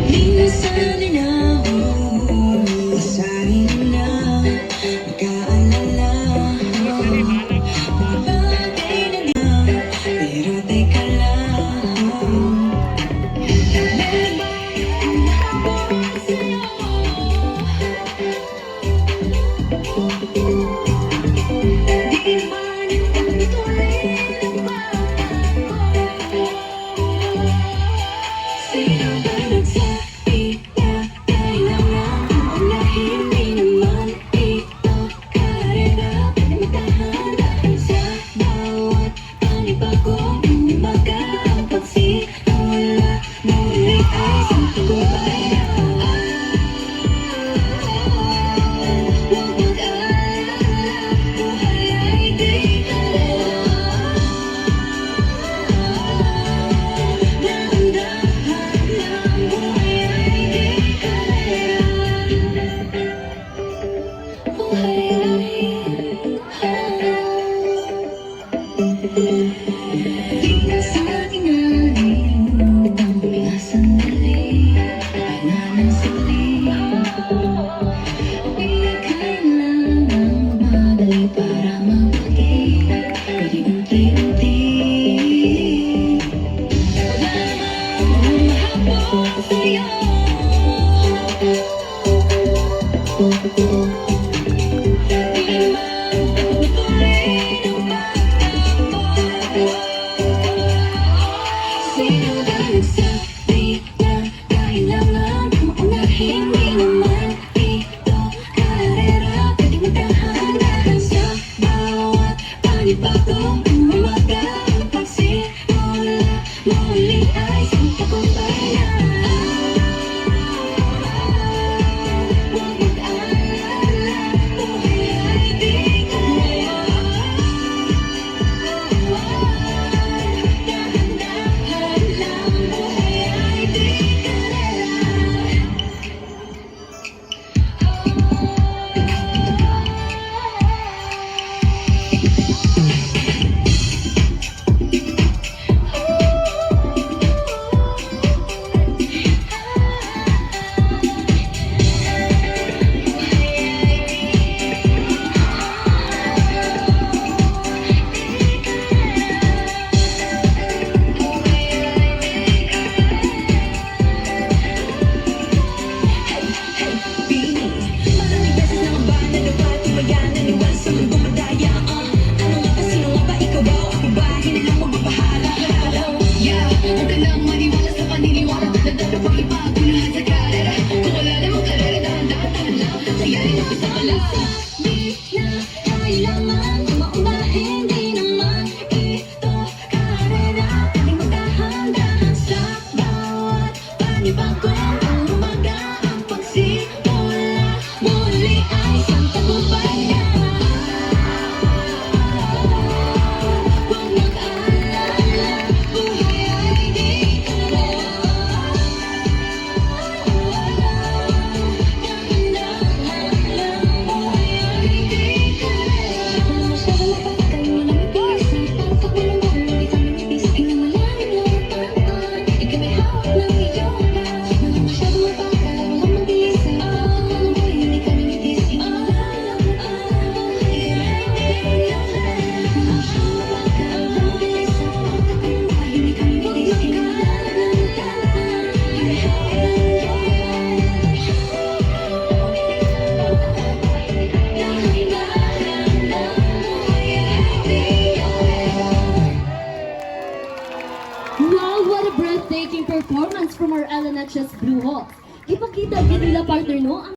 Minsan ay nahuhusahin na magkaalala mga bagay na na, pero teka lang. Di naman ang tuloy ng bata ko. Sino ba nagsabi na kailangan unahin? Di naman ito karera, pwede magdahan-dahan sa bawat panibagong umaga. Ang pagsimula muli ay isang tagumpayan. Huwag mag-alala, buhay ay di kalera. Dahan-dahan lang, buhay ay di kalera. Buhay di na sa atin nalimutan, mga sandali ay nanasali. Di kailangang madali para mabuti, pwede unti-unti. Mahabol sa'yo. Di man tuloy ng bata ko. Sino ba nagsabi na kailangan maunahin? Di naman ito karera, pwede magdahan-dahan sa bawat panibagong umaga. Ang pagsimula muli ay isang tagumpayan. Huwag mag-alala, buhay ay di kalera. Dahan-dahan lang, buhay ay di kalera. Kailangan maunahin, di naman ito karera, pwede magdahan-dahan sa bawat panibagong umaga. Ang pagsimula muli ay isang tagumpayan. Huwag mag-alala, buhay ay di kalera. Dahan-dahan lang, buhay ay di kalera. Masyadong mapagkal mo na mabilis, pagtak mo lang buhay, hindi ka manipis. Tingnan malalim lang ang tamaan, ikaw may hawak ng iyong paa. Masyadong mapagkal mo lang mabilis, ang buhay, hindi ka manipis. Buhay ay di kalera. Masyadong mapagkal mo lang mabilis, pagtak mo lang buhay, hindi ka manipis. Tingnan malalim lang ang tamaan, ikaw may hawak ng iyong Wow, what a breathtaking performance from our LNHS Blue Hawks. Ipakita nila partner no ang